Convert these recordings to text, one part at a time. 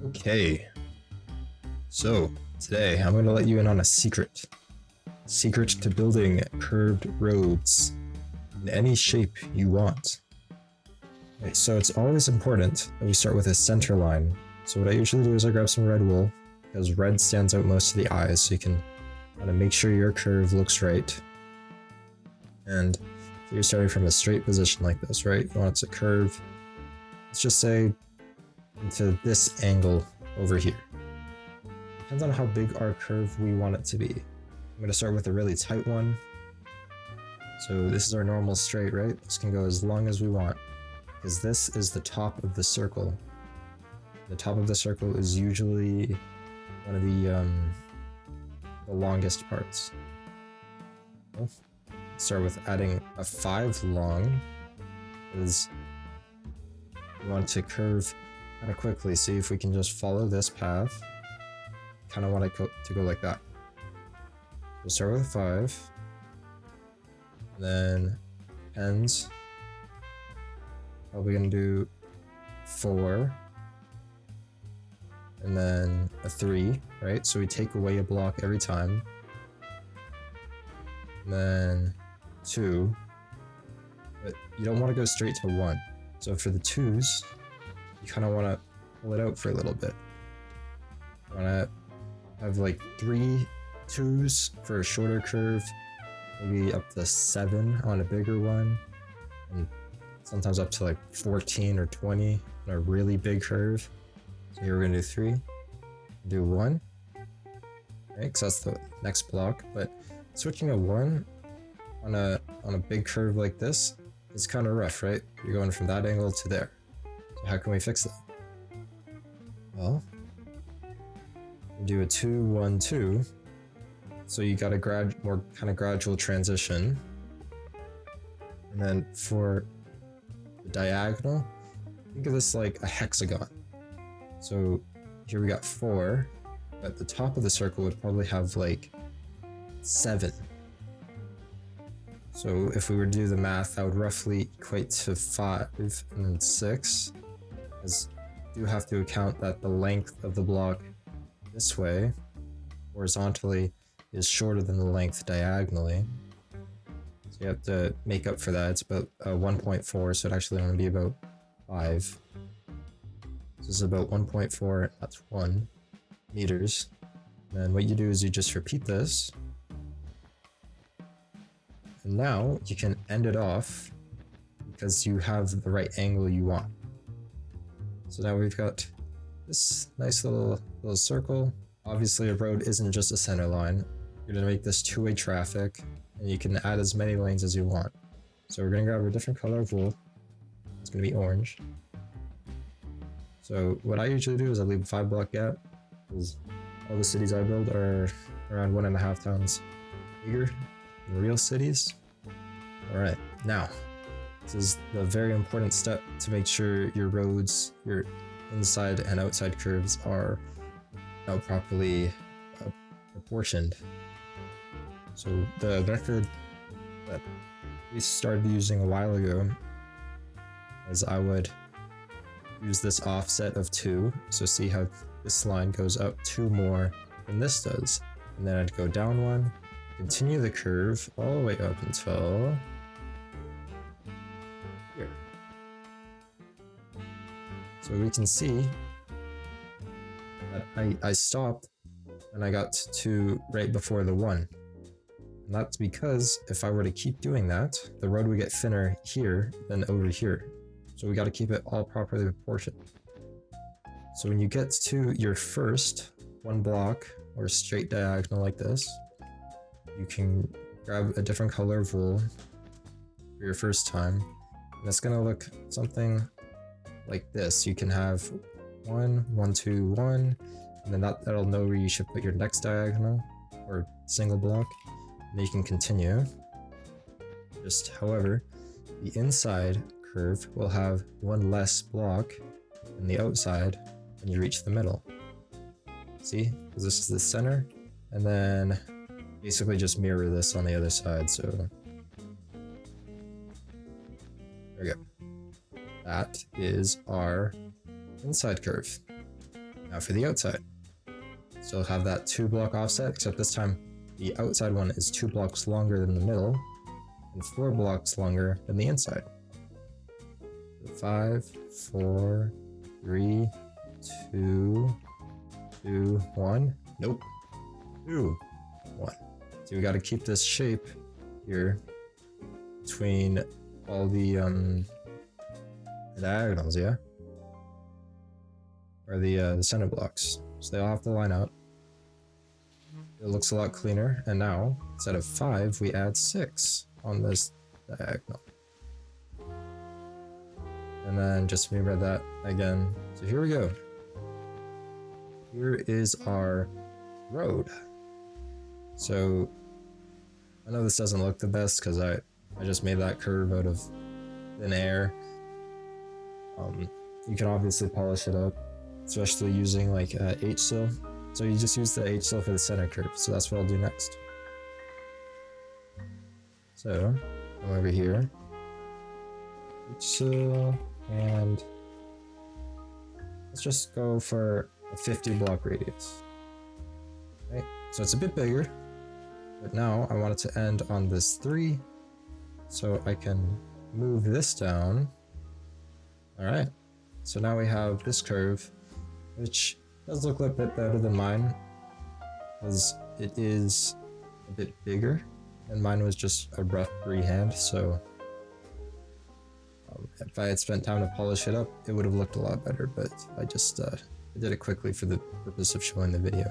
Okay, so today I'm going to let you in on a secret. Secret to building curved roads in any shape you want. Okay, so it's always important that we start with a center line. So what I usually do is I grab some red wool, because red stands out most to the eyes, so you can kind of make sure your curve looks right. And so you're starting from a straight position like this, right? You want it to curve, let's just say, into this angle over here. Depends on how big our curve we want it to be. I'm going to start with a really tight one. So this is our normal straight, right? This can go as long as we want, because this is the top of the circle. The top of the circle is usually one of the longest parts. Let's start with adding a 5 long, because we want to curve kind of quickly. See if we can just follow this path. Kind of want it to go like that. We'll start with 5, and then pens. Probably gonna do 4, and then a 3, right? So we take away a block every time. And then 2, but you don't want to go straight to 1. So for the 2s, you kind of want to pull it out for a little bit. You want to have like 3 2s for a shorter curve, maybe up to 7 on a bigger one, and sometimes up to like 14 or 20 on a really big curve. So here we're gonna do 3, do 1, right? Because that's the next block. But switching a 1 on a big curve like this is kind of rough, right? You're going from that angle to there. So how can we fix that? Well, do a 2 1 2. So you got a more kind of gradual transition. And then for the diagonal, think of this like a hexagon. So here we got 4, but the top of the circle would probably have like 7. So if we were to do the math, that would roughly equate to 5 and then 6. As you do have to account that the length of the block this way, horizontally, is shorter than the length diagonally. So you have to make up for that. It's about 1.4, so it actually only be about 5. So this is about 1.4, that's 1 meters. And then what you do is you just repeat this. And now you can end it off because you have the right angle you want. So now we've got this nice little circle. Obviously a road isn't just a center line. You're gonna make this two-way traffic, and you can add as many lanes as you want. So we're gonna grab a different color of wool. It's gonna be orange. So what I usually do is I leave a 5 block gap, because all the cities I build are around 1.5 times bigger than real cities. Alright, now, this is the very important step to make sure your roads, your inside and outside curves are properly proportioned. So the method that we started using a while ago is I would use this offset of 2. So see how this line goes up 2 more than this does. And then I'd go down 1, continue the curve all the way up until here. So we can see that I stopped and I got to right before the 1. And that's because if I were to keep doing that, the road would get thinner here than over here. So we got to keep it all properly proportioned. So when you get to your first 1 block or straight diagonal like this, you can grab a different color of wool for your first time. And it's going to look something like this. You can have 1, 1, 2, 1, and then that'll know where you should put your next diagonal or single block. And then you can continue. Just however, the inside curve will have 1 less block than the outside when you reach the middle. See? Because this is the center, and then basically just mirror this on the other side. So there we go. That is our inside curve. Now for the outside. Still have that 2 block offset, except this time the outside one is 2 blocks longer than the middle and 4 blocks longer than the inside. 5, 4, 3, 2, 2, 1. Nope. 2, 1. So we got to keep this shape here between all the diagonals, yeah? Or the center blocks. So they all have to line up. It looks a lot cleaner. And now, instead of 5, we add 6 on this diagonal. And then just mirror that again. So here we go. Here is our road. So I know this doesn't look the best because I just made that curve out of thin air. You can obviously polish it up, especially using like H-Sil. So you just use the H-Sil for the center curve. So that's what I'll do next. So come over here, H-Sil, and let's just go for a 50 block radius. Right, so it's a bit bigger, but now I want it to end on this 3, so I can move this down. All right, so now we have this curve, which does look a bit better than mine, because it is a bit bigger, and mine was just a rough freehand, so if I had spent time to polish it up, it would have looked a lot better, but I just I did it quickly for the purpose of showing the video.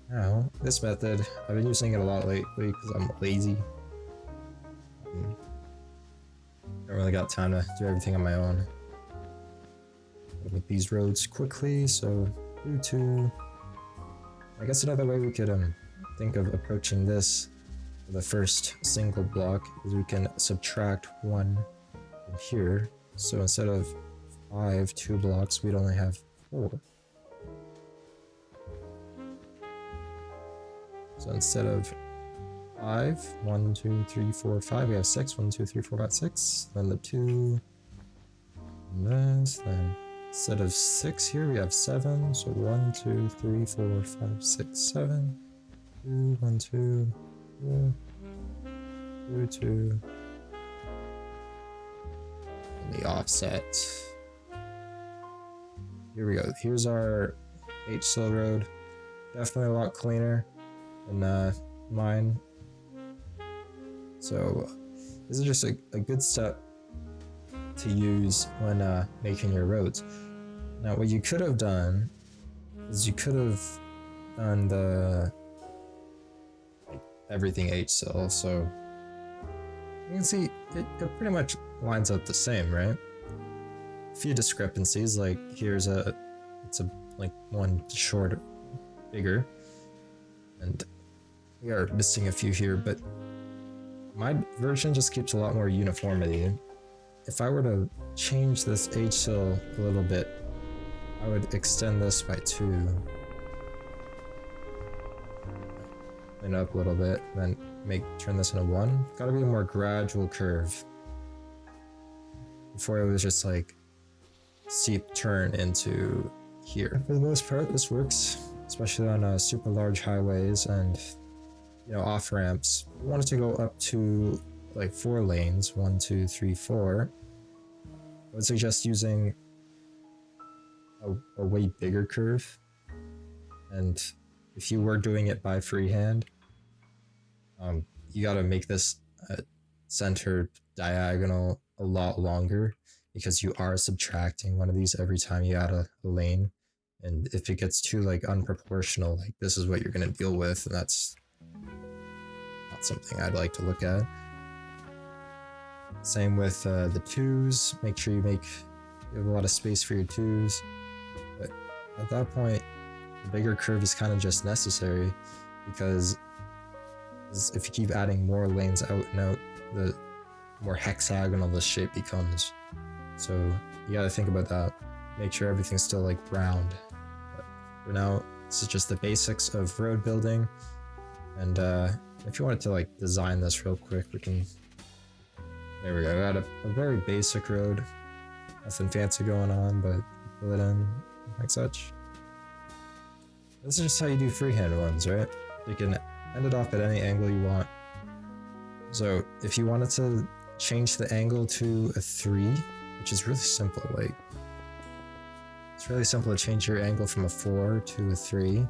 Now, this method, I've been using it a lot lately because I'm lazy. Don't really got time to do everything on my own. I'll make these roads quickly, so do 2. I guess another way we could think of approaching this for the first single block is we can subtract 1 from here. So instead of 5 2 blocks, we'd only have 4. So instead of 5, 1, 2, 3, 4, 5, we have 6. 1, 2, 3, 4, 5, 6. Then the 2. And this. Then instead of 6 here, we have 7. So 1, 2, 3, 4, 5, 6, 7. 2, 1, 2, 2, 2. And the offset. Here we go. Here's our H-Sil road. Definitely a lot cleaner than mine. So this is just a good step to use when making your roads. Now what you could have done is you could have done the everything H-Sil, so you can see it pretty much lines up the same, right? A few discrepancies, like here's it's like one short bigger, and we are missing a few here, but my version just keeps a lot more uniformity. If I were to change this H-Sil a little bit, I would extend this by 2. Clean it up a little bit, then turn this into 1. Gotta be a more gradual curve. Before it was just like steep turn into here. For the most part, this works, especially on super large highways and off ramps. We want it to go up to like 4 lanes, 1, 2, 3, 4. I would suggest using a way bigger curve, and if you were doing it by freehand, you got to make this centered diagonal a lot longer, because you are subtracting one of these every time you add a lane, and if it gets too like unproportional, like this is what you're going to deal with, and that's not something I'd like to look at. Same with the 2s. Make sure you have a lot of space for your 2s, but at that point the bigger curve is kind of just necessary, because if you keep adding more lanes out and out, the more hexagonal the shape becomes. So you gotta think about that. Make sure everything's still like round. But for now, this is just the basics of road building. And if you wanted to like design this real quick, we can. There we go. I got a very basic road. Nothing fancy going on, but fill it in. like such. This is just how you do freehand ones, right? You can end it off at any angle you want. So if you wanted to change the angle to a 3, which is really simple, like, it's really simple to change your angle from a 4 to a 3.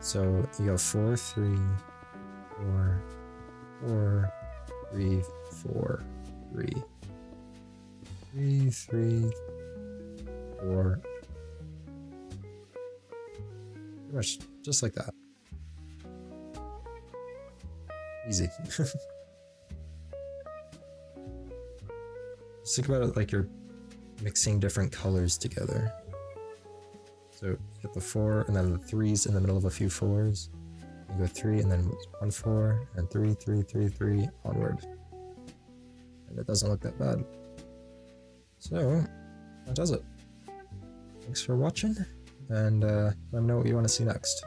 So you go 4, 3, 4, 4, 3, 4, 3, 3, 3, 4. Pretty much just like that. Easy. Just think about it like you're mixing different colors together. So you get the 4 and then the 3's in the middle of a few 4's. You go 3 and then 1 4 and 3 3 3 3 onward. And it doesn't look that bad. So that does it. Thanks for watching, and let me know what you want to see next.